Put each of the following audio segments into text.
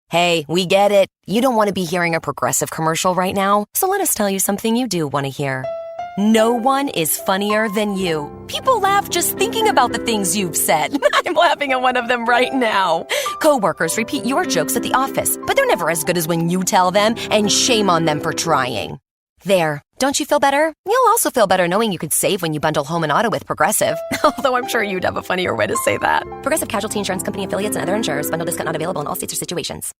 Hey, we get it. You don't want to be hearing a Progressive commercial right now, so let us tell you something you do want to hear. No one is funnier than you. People laugh just thinking about the things you've said. I'm laughing at one of them right now. Coworkers repeat your jokes at the office, but they're never as good as when you tell them, and shame on them for trying. There. Don't you feel better? You'll also feel better knowing you could save when you bundle home and auto with Progressive. Although I'm sure you'd have a funnier way to say that. Progressive Casualty Insurance Company affiliates and other insurers. Bundle discount not available in all states or situations.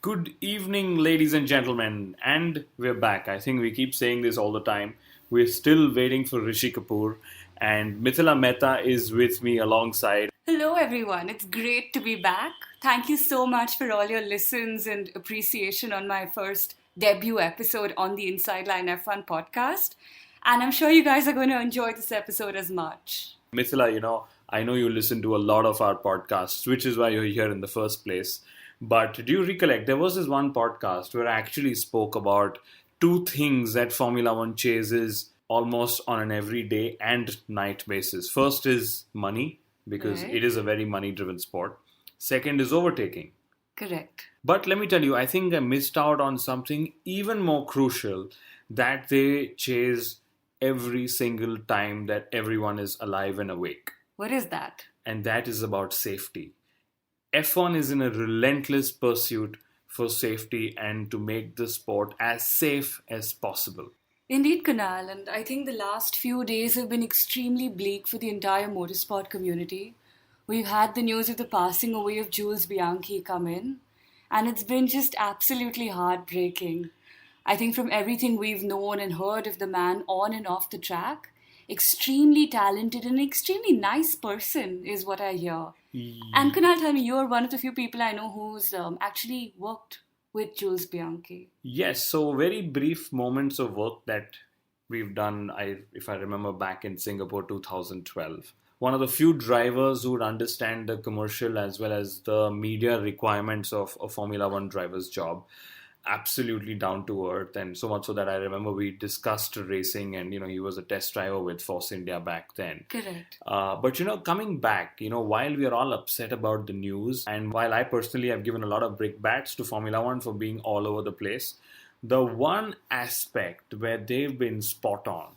Good evening, ladies and gentlemen, and we're back. I think we keep saying this all the time. We're still waiting for Rishi Kapoor, and Mithila Mehta is with me alongside. Hello everyone, it's great to be back. Thank you so much for all your listens and appreciation on my first debut episode on the Inside Line F1 podcast. And I'm sure you guys are going to enjoy this episode as much. Mithila, I know you listen to a lot of our podcasts, which is why you're here in the first place. But do you recollect, there was this one podcast where I actually spoke about two things that Formula One chases almost on an everyday and night basis. First is money, because it is a very money-driven sport. Second is overtaking. Correct. But let me tell you, I think I missed out on something even more crucial that they chase every single time that everyone is alive and awake. What is that? And that is about safety. F1 is in a relentless pursuit for safety and to make the sport as safe as possible. Indeed, Kunal, and I think the last few days have been extremely bleak for the entire motorsport community. We've had the news of the passing away of Jules Bianchi come in, and it's been just absolutely heartbreaking. I think from everything we've known and heard of the man on and off the track, extremely talented and extremely nice person is what I hear. And Kunal, tell me, you're one of the few people I know who's actually worked with Jules Bianchi. Yes, so very brief moments of work that we've done, if I remember back in Singapore 2012. One of the few drivers who would understand the commercial as well as the media requirements of a Formula One driver's job. Absolutely down to earth, and so much so that I remember we discussed racing, and he was a test driver with Force India back then. Correct. But coming back, while we are all upset about the news, and while I personally have given a lot of brickbats to Formula One for being all over the place, the one aspect where they've been spot on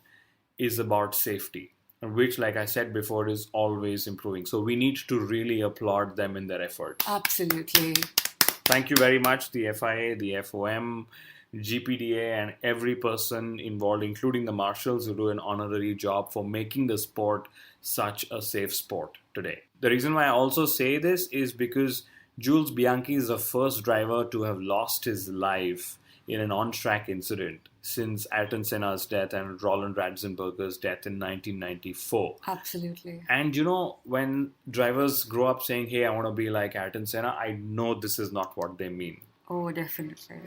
is about safety, which, like I said before, is always improving. So we need to really applaud them in their efforts. Absolutely. Thank you very much, the FIA, the FOM, GPDA, and every person involved, including the marshals who do an honorary job for making the sport such a safe sport today. The reason why I also say this is because Jules Bianchi is the first driver to have lost his life in an on-track incident since Ayrton Senna's death and Roland Ratzenberger's death in 1994. Absolutely. And when drivers grow up saying, hey, I want to be like Ayrton Senna, I know this is not what they mean. Oh, definitely.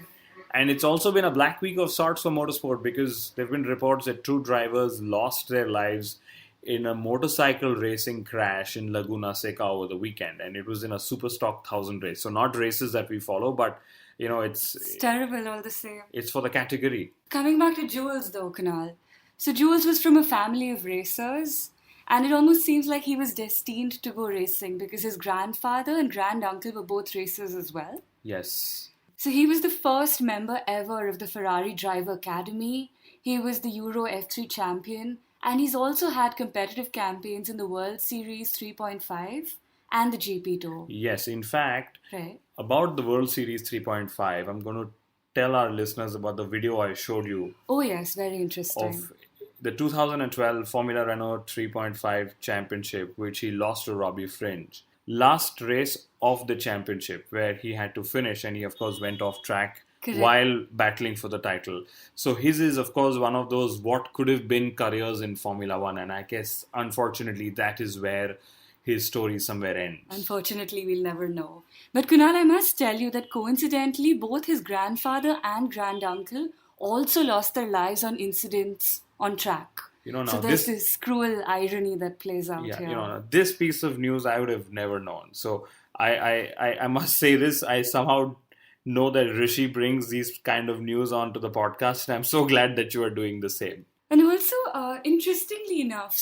And it's also been a black week of sorts for motorsport, because there have been reports that two drivers lost their lives in a motorcycle racing crash in Laguna Seca over the weekend. And it was in a Superstock 1000 race. So not races that we follow, but it's terrible all the same. It's for the category. Coming back to Jules though, Kunal. So Jules was from a family of racers, and it almost seems like he was destined to go racing because his grandfather and granduncle were both racers as well. Yes. So he was the first member ever of the Ferrari Driver Academy. He was the Euro F3 champion, and he's also had competitive campaigns in the World Series 3.5 and the GP Tour. Yes, in fact, right. About the World Series 3.5, I'm going to tell our listeners about the video I showed you. Oh yes, very interesting. Of the 2012 Formula Renault 3.5 championship, which he lost to Robbie Fringe. Last race of the championship, where he had to finish, and he of course went off track. Correct. While battling for the title. So his is of course one of those what could have been careers in Formula One, and I guess unfortunately that is where his story somewhere ends. Unfortunately, we'll never know. But Kunal, I must tell you that coincidentally, both his grandfather and granduncle also lost their lives on incidents on track. Now so there's this cruel irony that plays out here. This piece of news I would have never known. So I must say this, I somehow know that Rishi brings these kind of news onto the podcast, and I'm so glad that you are doing the same. And also, interestingly enough,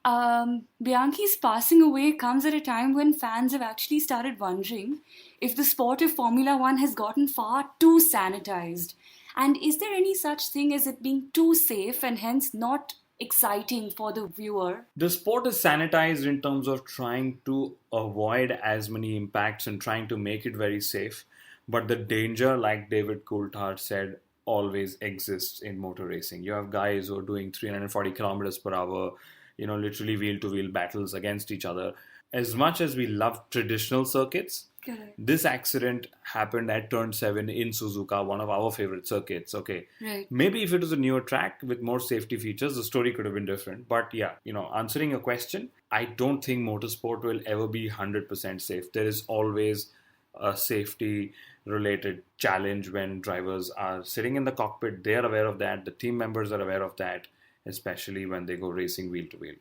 Bianchi's passing away comes at a time when fans have actually started wondering if the sport of Formula One has gotten far too sanitized. And is there any such thing as it being too safe and hence not exciting for the viewer? The sport is sanitized in terms of trying to avoid as many impacts and trying to make it very safe. But the danger, like David Coulthard said, always exists in motor racing. You have guys who are doing 340 kilometers per hour, literally wheel to wheel battles against each other. As much as we love traditional circuits, Correct. this accident happened at Turn 7 in Suzuka, one of our favorite circuits. Okay. Right. Maybe if it was a newer track with more safety features, the story could have been different. But yeah, answering your question, I don't think motorsport will ever be 100% safe. There is always a safety related challenge when drivers are sitting in the cockpit. They are aware of that. The team members are aware of that, especially when they go racing wheel to wheel.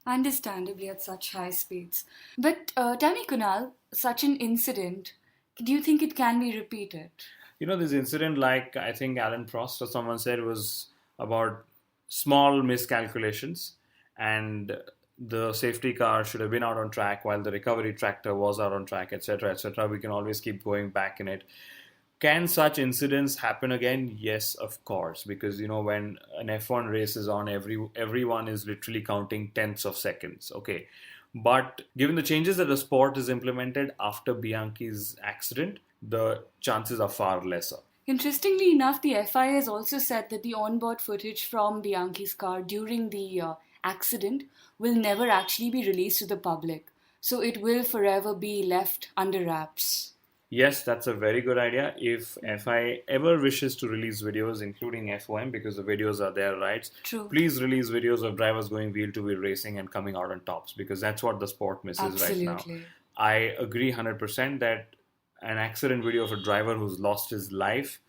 Understandably at such high speeds. But tell me, Kunal, such an incident, do you think it can be repeated? This incident, like I think Alan Prost or someone said, was about small miscalculations, and the safety car should have been out on track while the recovery tractor was out on track, etc., etc. We can always keep going back in it. Can such incidents happen again? Yes, of course, because when an F1 race is on, everyone is literally counting tenths of seconds. Okay, but given the changes that the sport has implemented after Bianchi's accident, the chances are far lesser. Interestingly enough, the FIA has also said that the onboard footage from Bianchi's car during the accident will never actually be released to the public. So it will forever be left under wraps. Yes, that's a very good idea. If FIA ever wishes to release videos, including FOM, because the videos are their rights, True. Please please release videos of drivers going wheel-to-wheel racing and coming out on tops, because that's what the sport misses right now. I agree 100% that an accident video of a driver who's lost his life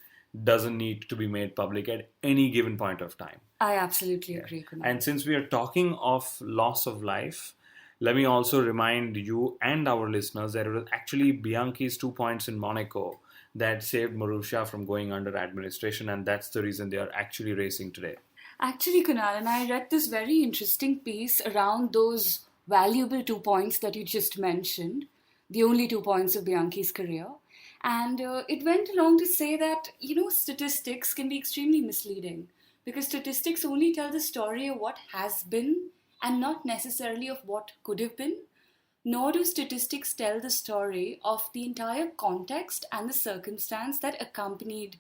doesn't need to be made public at any given point of time. I absolutely agree, Kunal. And since we are talking of loss of life, let me also remind you and our listeners that it was actually Bianchi's 2 points in Monaco that saved Marussia from going under administration, and that's the reason they are actually racing today. Actually, Kunal, and I read this very interesting piece around those valuable 2 points that you just mentioned, the only 2 points of Bianchi's career. And it went along to say that, statistics can be extremely misleading because statistics only tell the story of what has been and not necessarily of what could have been, nor do statistics tell the story of the entire context and the circumstance that accompanied,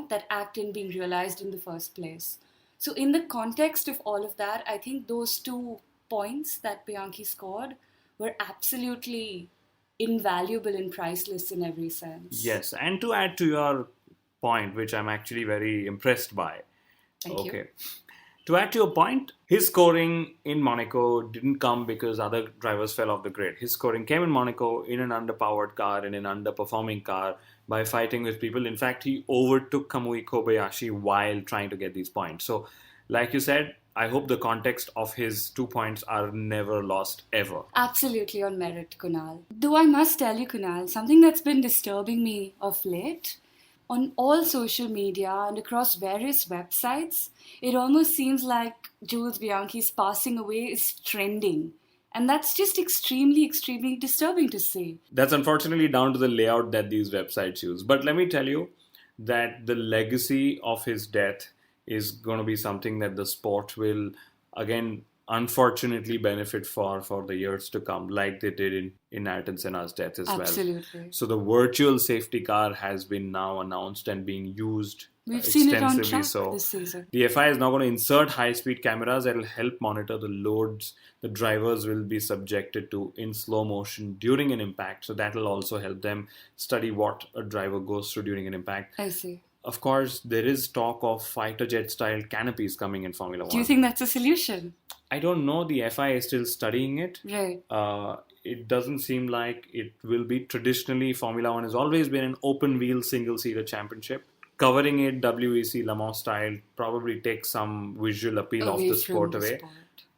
that act in being realized in the first place. So in the context of all of that, I think those 2 points that Bianchi scored were absolutely invaluable and priceless in every sense. Yes, and to add to your point, which I'm actually very impressed by. Thank you. To add to your point, his scoring in Monaco didn't come because other drivers fell off the grid. His scoring came in Monaco in an underpowered car, in an underperforming car, by fighting with people. In fact, he overtook Kamui Kobayashi while trying to get these points. So, like you said, I hope the context of his 2 points are never lost ever. Absolutely on merit, Kunal. Though I must tell you, Kunal, something that's been disturbing me of late, on all social media and across various websites, it almost seems like Jules Bianchi's passing away is trending. And that's just extremely, extremely disturbing to see. That's unfortunately down to the layout that these websites use. But let me tell you that the legacy of his death is going to be something that the sport will, again, unfortunately benefit for the years to come, like they did in Ayrton Senna's death as well. Absolutely. So the virtual safety car has been now announced and being used We've seen it on extensively. track this season. The FI is now going to insert high-speed cameras that will help monitor the loads the drivers will be subjected to in slow motion during an impact. So that will also help them study what a driver goes through during an impact. I see. Of course, there is talk of fighter jet style canopies coming in Formula 1. Do you think that's a solution? I don't know. The FI is still studying it. Right. It doesn't seem like it will be. Traditionally, Formula 1 has always been an open wheel single-seater championship. Covering it WEC Le Mans style probably takes some visual appeal of the sport away.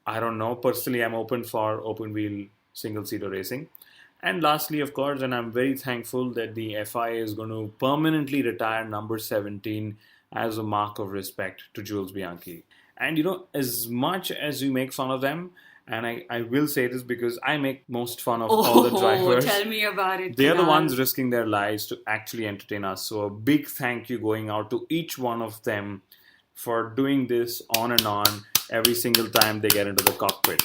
I don't know. Personally, I'm open for open wheel single-seater racing. And lastly, of course, and I'm very thankful that the FIA is going to permanently retire number 17 as a mark of respect to Jules Bianchi. And as much as you make fun of them, and I will say this because I make most fun of all the drivers. Tell me about it. They're the Kunal. ones risking their lives to actually entertain us. So a big thank you going out to each one of them for doing this on and on every single time they get into the cockpit.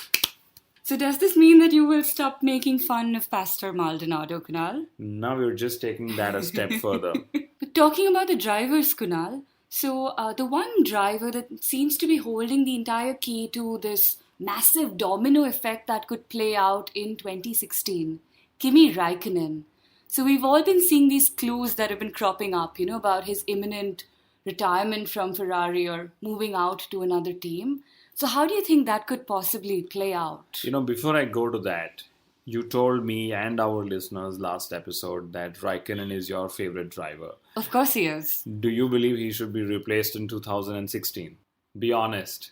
So does this mean that you will stop making fun of Pastor Maldonado, Kunal? Now we're just taking that a step further. But talking about the drivers, Kunal, so the one driver that seems to be holding the entire key to this massive domino effect that could play out in 2016, Kimi Raikkonen. So we've all been seeing these clues that have been cropping up, about his imminent retirement from Ferrari or moving out to another team. So how do you think that could possibly play out? Before I go to that, you told me and our listeners last episode that Raikkonen is your favorite driver. Of course he is. Do you believe he should be replaced in 2016? Be honest.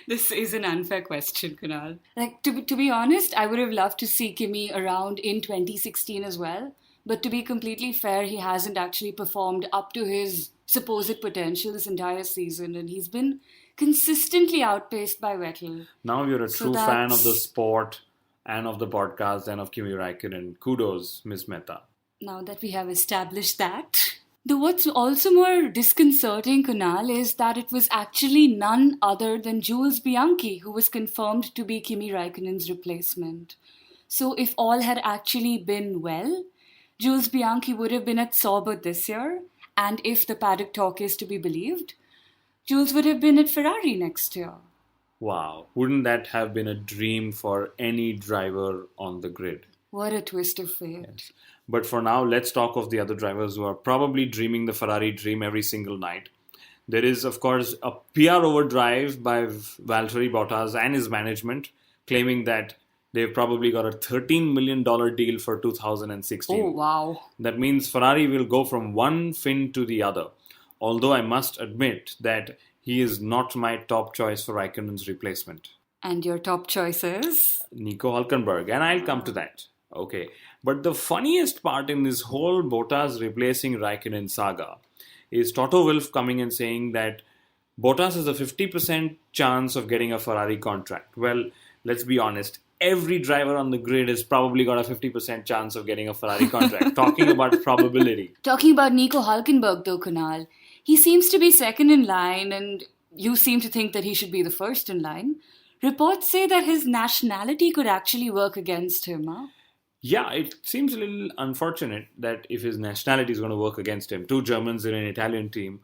This is an unfair question, Kunal. To be honest, I would have loved to see Kimi around in 2016 as well. But to be completely fair, he hasn't actually performed up to his supposed potential this entire season. And he's been consistently outpaced by Vettel. Now you're a true fan of the sport and of the podcast and of Kimi Raikkonen. Kudos, Miss Mehta. Now that we have established that. What's also more disconcerting, Kunal, is that it was actually none other than Jules Bianchi who was confirmed to be Kimi Raikkonen's replacement. So if all had actually been well, Jules Bianchi would have been at Sauber this year, and if the paddock talk is to be believed, Jules would have been at Ferrari next year. Wow, wouldn't that have been a dream for any driver on the grid? What a twist of fate. Yes. But for now, let's talk of the other drivers who are probably dreaming the Ferrari dream every single night. There is, of course, a PR overdrive by Valtteri Bottas and his management, claiming that they've probably got a $13 million deal for 2016. Oh, wow. That means Ferrari will go from one fin to the other. Although I must admit that he is not my top choice for Raikkonen's replacement. And your top choice is? Nico Hülkenberg, and I'll come to that. Okay. But the funniest part in this whole Bottas replacing Raikkonen saga is Toto Wolff coming and saying that Bottas has a 50% chance of getting a Ferrari contract. Well, let's be honest. Every driver on the grid has probably got a 50% chance of getting a Ferrari contract. Talking about probability. Talking about Nico Hülkenberg though, Kunal, he seems to be second in line and you seem to think that he should be the first in line. Reports say that his nationality could actually work against him, huh? Yeah, it seems a little unfortunate that if his nationality is going to work against him, two Germans in an Italian team,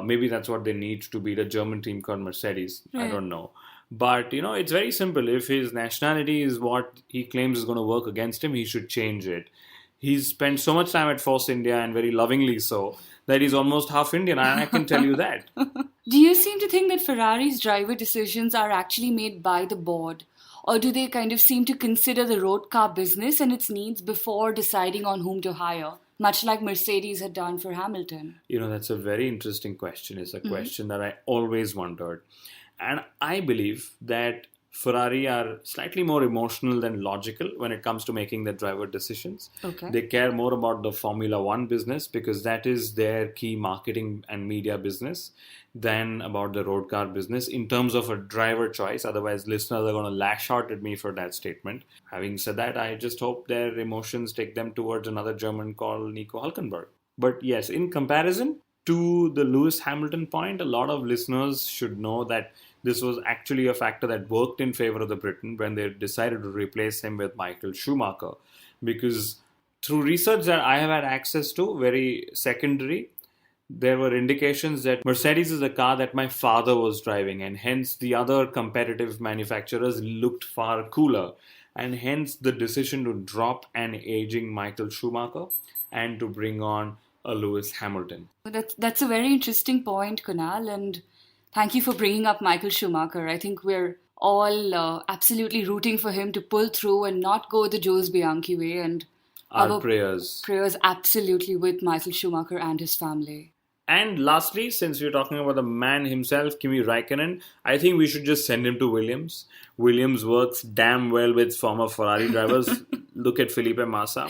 maybe that's what they need to beat a German team called Mercedes. Right. I don't know. But, it's very simple. If his nationality is what he claims is going to work against him, he should change it. He's spent so much time at Force India, and very lovingly so, that he's almost half Indian, and I can tell you that. Do you seem to think that Ferrari's driver decisions are actually made by the board? Or do they kind of seem to consider the road car business and its needs before deciding on whom to hire, much like Mercedes had done for Hamilton? That's a very interesting question. It's a question that I always wondered. And I believe that Ferrari are slightly more emotional than logical when it comes to making their driver decisions. Okay. They care more about the Formula One business because that is their key marketing and media business than about the road car business in terms of a driver choice. Otherwise, listeners are going to lash out at me for that statement. Having said that, I just hope their emotions take them towards another German called Nico Hülkenberg. But yes, in comparison to the Lewis Hamilton point, a lot of listeners should know that this was actually a factor that worked in favor of the Briton when they decided to replace him with Michael Schumacher. Because through research that I have had access to, very secondary, there were indications that Mercedes is a car that my father was driving, and hence the other competitive manufacturers looked far cooler. And hence the decision to drop an aging Michael Schumacher and to bring on a Lewis Hamilton. That's a very interesting point, Kunal, and thank you for bringing up Michael Schumacher. I think we're all absolutely rooting for him to pull through and not go the Jules Bianchi way. And our prayers. Prayers absolutely with Michael Schumacher and his family. And lastly, since we're talking about the man himself, Kimi Raikkonen, I think we should just send him to Williams. Williams works damn well with former Ferrari drivers. Look at Felipe Massa.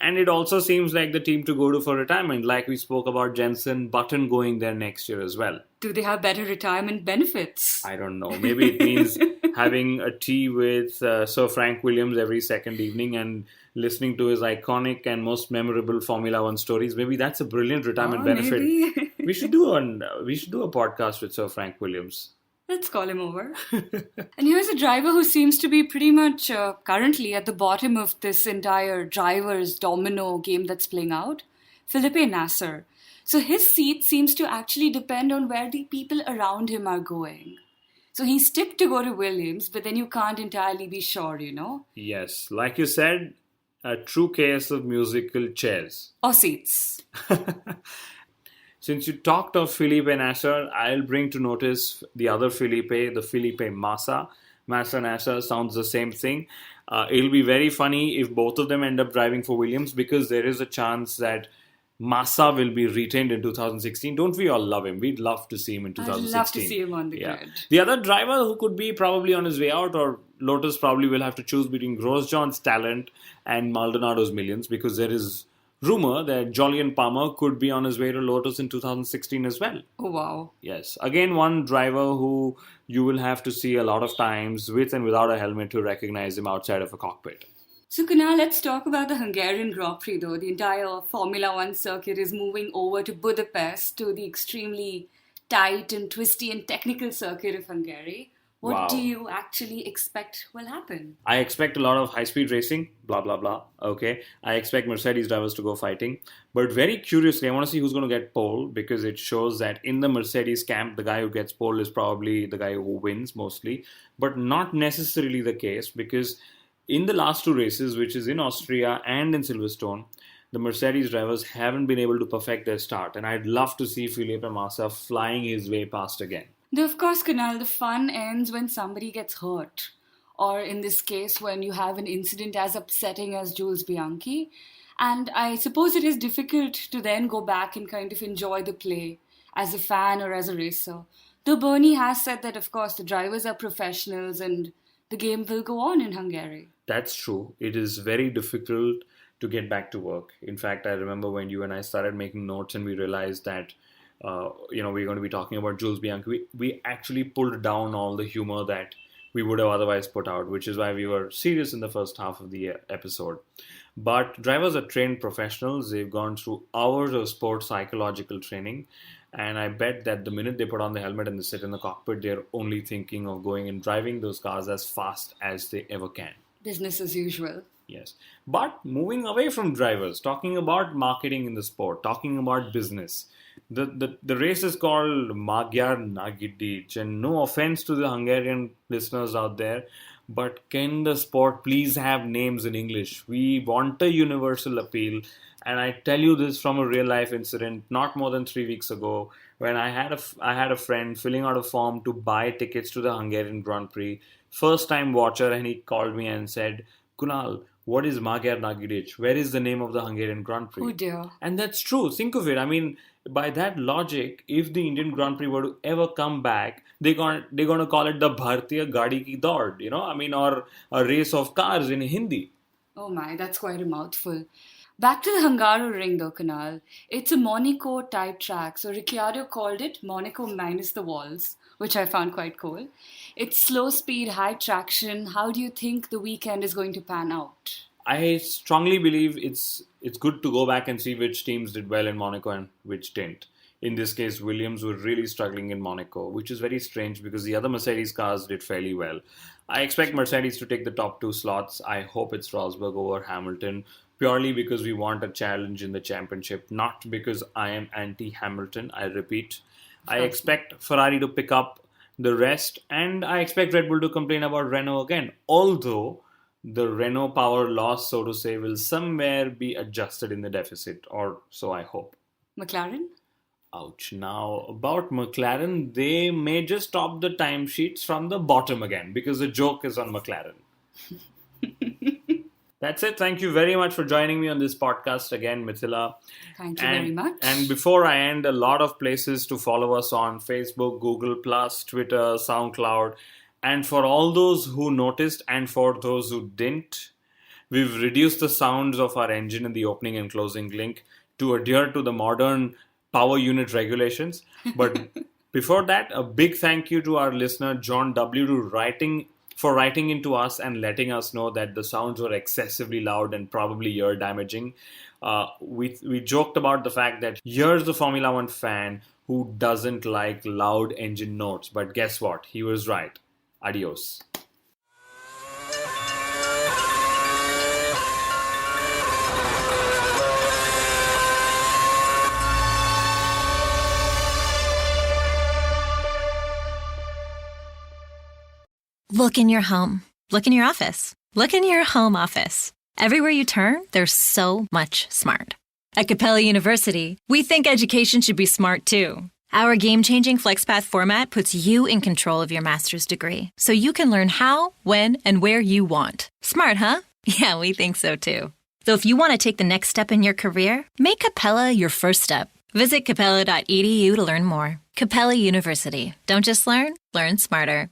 And it also seems like the team to go to for retirement, like we spoke about Jenson Button going there next year as well. Do they have better retirement benefits? I don't know. Maybe it means having a tea with Sir Frank Williams every second evening and listening to his iconic and most memorable Formula One stories. Maybe that's a brilliant retirement benefit. Maybe. We should do a podcast with Sir Frank Williams. Let's call him over. And here's a driver who seems to be pretty much currently at the bottom of this entire driver's domino game that's playing out, Felipe Nasser. So his seat seems to actually depend on where the people around him are going. So he's tipped to go to Williams, but then you can't entirely be sure, you know? Yes, like you said, a true case of musical chairs. Or seats. Since you talked of Felipe Nasser, I'll bring to notice the other Felipe, the Felipe Massa. Massa Nasser sounds the same thing. It'll be very funny if both of them end up driving for Williams because there is a chance that Massa will be retained in 2016. Don't we all love him? We'd love to see him in 2016. I'd love to see him on the grid. The other driver who could be probably on his way out, or Lotus probably will have to choose between Grosjean's talent and Maldonado's millions, because there is rumor that Jolyon Palmer could be on his way to Lotus in 2016 as well. Oh, wow. Yes. Again, one driver who you will have to see a lot of times with and without a helmet to recognize him outside of a cockpit. So, Kunal, let's talk about the Hungarian Grand Prix, though. The entire Formula One circuit is moving over to Budapest, to the extremely tight and twisty and technical circuit of Hungary. What do you actually expect will happen? I expect a lot of high-speed racing, blah, blah, blah. Okay. I expect Mercedes drivers to go fighting. But very curiously, I want to see who's going to get pole, because it shows that in the Mercedes camp, the guy who gets pole is probably the guy who wins mostly. But not necessarily the case, because in the last two races, which is in Austria and in Silverstone, the Mercedes drivers haven't been able to perfect their start. And I'd love to see Felipe Massa flying his way past again. Though, of course, Kunal, the fun ends when somebody gets hurt. Or in this case, when you have an incident as upsetting as Jules Bianchi. And I suppose it is difficult to then go back and kind of enjoy the play as a fan or as a racer. Though Bernie has said that, of course, the drivers are professionals and the game will go on in Hungary. That's true. It is very difficult to get back to work. In fact, I remember when you and I started making notes and we realized that we're going to be talking about Jules Bianchi. We actually pulled down all the humor that we would have otherwise put out, which is why we were serious in the first half of the episode. But drivers are trained professionals. They've gone through hours of sports psychological training. And I bet that the minute they put on the helmet and they sit in the cockpit, they're only thinking of going and driving those cars as fast as they ever can. Business as usual. Yes. But moving away from drivers, talking about marketing in the sport, talking about business. The race is called Magyar Nagydíj, and no offense to the Hungarian listeners out there, but can the sport please have names in English? We want a universal appeal, and I tell you this from a real life incident not more than 3 weeks ago, when I had a friend filling out a form to buy tickets to the Hungarian Grand Prix, first time watcher, and he called me and said, "Kunal, what is Magyar Nagydíj? Where is the name of the Hungarian Grand Prix?" Oh dear. And that's true. Think of it. I mean, by that logic, if the Indian Grand Prix were to ever come back, they're going to call it the Bhartiya Gadi Ki Daud, or a race of cars in Hindi. Oh my, that's quite a mouthful. Back to the Hungaroring though, Kunal. It's a Monaco type track. So Ricciardo called it Monaco minus the walls, which I found quite cool. It's slow speed, high traction. How do you think the weekend is going to pan out? I strongly believe it's good to go back and see which teams did well in Monaco and which didn't. In this case, Williams were really struggling in Monaco, which is very strange because the other Mercedes cars did fairly well. I expect Mercedes to take the top 2 slots. I hope it's Rosberg over Hamilton, purely because we want a challenge in the championship, not because I am anti-Hamilton. I repeat, I expect Ferrari to pick up the rest, and I expect Red Bull to complain about Renault again. Although the Renault power loss, so to say, will somewhere be adjusted in the deficit, or so I hope. McLaren? Ouch. Now, about McLaren, they may just top the timesheets from the bottom again, because the joke is on McLaren. That's it. Thank you very much for joining me on this podcast again, Mithila. Thank you very much. And before I end, a lot of places to follow us on: Facebook, Google+, Twitter, SoundCloud. And for all those who noticed and for those who didn't, we've reduced the sounds of our engine in the opening and closing link to adhere to the modern power unit regulations. But before that, a big thank you to our listener, John W., for writing into us and letting us know that the sounds were excessively loud and probably ear damaging. We joked about the fact that here's the Formula One fan who doesn't like loud engine notes. But guess what? He was right. Adios. Look in your home. Look in your office. Look in your home office. Everywhere you turn, there's so much smart. At Capella University, we think education should be smart too. Our game-changing FlexPath format puts you in control of your master's degree, so you can learn how, when, and where you want. Smart, huh? Yeah, we think so too. So if you want to take the next step in your career, make Capella your first step. Visit capella.edu to learn more. Capella University. Don't just learn, learn smarter.